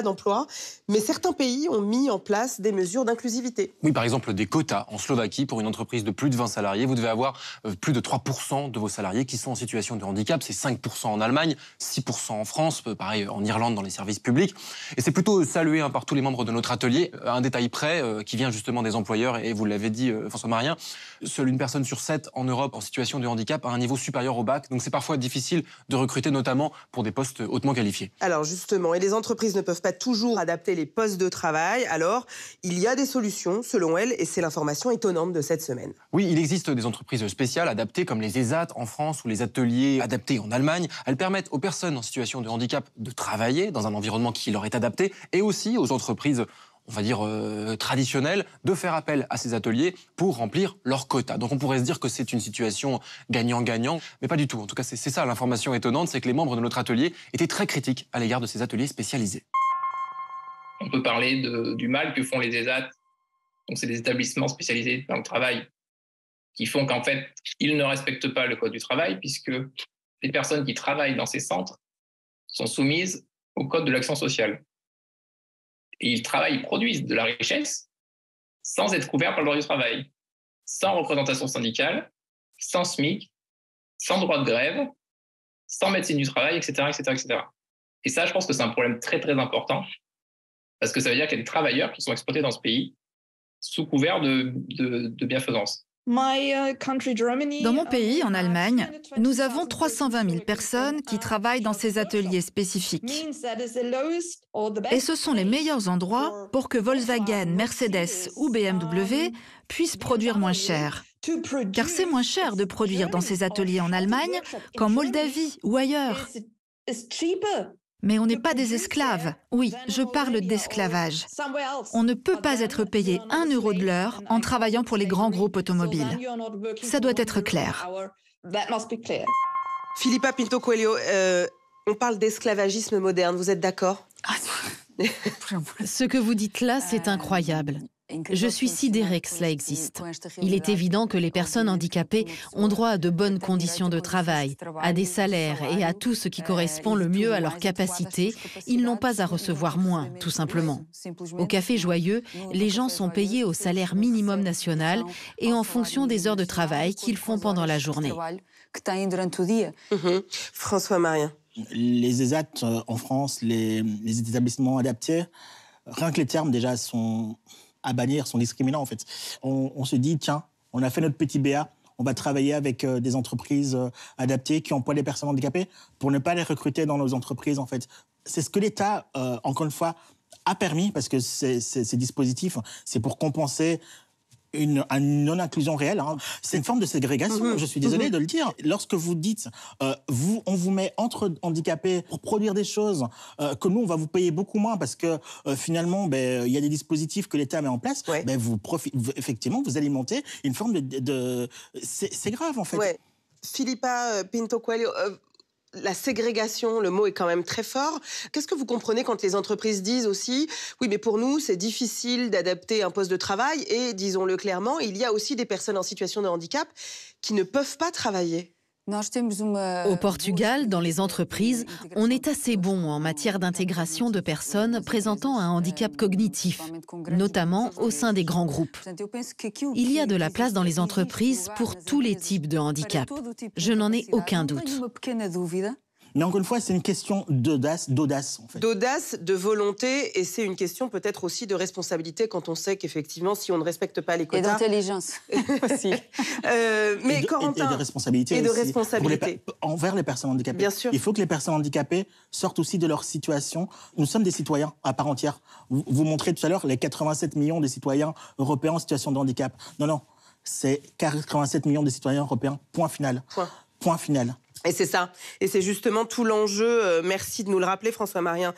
d'emploi, mais certains pays ont mis en place des mesures d'inclusivité. Oui, par exemple, des quotas. En Slovaquie, pour une entreprise de plus de 20 salariés, vous devez avoir plus de 3% de vos salariés qui sont en situation de handicap. C'est 5% en Allemagne, 6% en France, pareil en Irlande dans les services publics. Et c'est plutôt salué par tous les membres de notre atelier. Un détail près, qui vient justement des employeurs, et vous l'avez dit, François Marien, seule une personne sur 7 en Europe en situation de handicap a un niveau supérieur au bac. Donc c'est parfois difficile de recruter, notamment pour des postes hautement qualifiés. Alors justement, et les entreprises ne peuvent pas toujours adapter les postes de travail. Alors, il y a des solutions, selon elles, et c'est l'information étonnante de cette semaine. Oui, il existe des entreprises spéciales adaptées, comme les ESAT en France ou les ateliers adaptés en Allemagne. Elles permettent aux personnes en situation de handicap de travailler dans un environnement qui leur est adapté, et aussi aux entreprises, on va dire, traditionnelles, de faire appel à ces ateliers pour remplir leurs quotas. Donc on pourrait se dire que c'est une situation gagnant-gagnant, mais pas du tout. En tout cas, c'est ça l'information étonnante, c'est que les membres de notre atelier étaient très critiques à l'égard de ces ateliers spécialisés. On peut parler du mal que font les ESAT, donc c'est des établissements spécialisés dans le travail, qui font qu'en fait, ils ne respectent pas le code du travail, puisque les personnes qui travaillent dans ces centres sont soumises au code de l'action sociale. Et ils travaillent, ils produisent de la richesse sans être couverts par le droit du travail, sans représentation syndicale, sans SMIC, sans droit de grève, sans médecine du travail, etc., etc., etc. Et ça, je pense que c'est un problème très, très important, parce que ça veut dire qu'il y a des travailleurs qui sont exploités dans ce pays sous couvert de bienfaisance. Dans mon pays, en Allemagne, nous avons 320 000 personnes qui travaillent dans ces ateliers spécifiques. Et ce sont les meilleurs endroits pour que Volkswagen, Mercedes ou BMW puissent produire moins cher. Car c'est moins cher de produire dans ces ateliers en Allemagne qu'en Moldavie ou ailleurs. Mais on n'est pas des esclaves. Oui, je parle d'esclavage. On ne peut pas être payé 1 euro de l'heure en travaillant pour les grands groupes automobiles. Ça doit être clair. Philippa Pinto Coelho, on parle d'esclavagisme moderne, vous êtes d'accord? Ce que vous dites là, c'est incroyable. Je suis sidérée que cela existe. Il est évident que les personnes handicapées ont droit à de bonnes conditions de travail, à des salaires et à tout ce qui correspond le mieux à leurs capacités. Ils n'ont pas à recevoir moins, tout simplement. Au Café Joyeux, les gens sont payés au salaire minimum national et en fonction des heures de travail qu'ils font pendant la journée. François Marien. Les ESAT en France, les établissements adaptés, rien que les termes déjà sont à bannir, sont discriminants en fait. On se dit, tiens, on a fait notre petit BA, on va travailler avec des entreprises adaptées qui emploient des personnes handicapées pour ne pas les recruter dans nos entreprises en fait. C'est ce que l'État, encore une fois, a permis, parce que ces dispositifs, c'est pour compenser une non-inclusion réelle. Hein. C'est une forme de ségrégation, je suis désolé de le dire. Lorsque vous dites, on vous met entre handicapés pour produire des choses que nous, on va vous payer beaucoup moins parce que finalement, il y a des dispositifs que l'État met en place, ouais. Effectivement, vous alimentez une forme de c'est grave, en fait. Ouais. Philippa Pinto Coelho, la ségrégation, le mot est quand même très fort. Qu'est-ce que vous comprenez quand les entreprises disent aussi « Oui, mais pour nous, c'est difficile d'adapter un poste de travail » et, disons-le clairement, il y a aussi des personnes en situation de handicap qui ne peuvent pas travailler. Au Portugal, dans les entreprises, on est assez bon en matière d'intégration de personnes présentant un handicap cognitif, notamment au sein des grands groupes. Il y a de la place dans les entreprises pour tous les types de handicap. Je n'en ai aucun doute. Mais encore une fois, c'est une question d'audace, en fait. D'audace, de volonté, et c'est une question peut-être aussi de responsabilité quand on sait qu'effectivement, si on ne respecte pas les quotas... Et d'intelligence aussi. Mais Corentin... Et de responsabilité et de aussi. responsabilité. Envers les personnes handicapées. Bien sûr. Il faut que les personnes handicapées sortent aussi de leur situation. Nous sommes des citoyens à part entière. Vous montrez tout à l'heure les 87 millions des citoyens européens en situation de handicap. Non, c'est 87 millions de citoyens européens, point final. Point final. Et c'est ça. Et c'est justement tout l'enjeu. Merci de nous le rappeler, François Marien.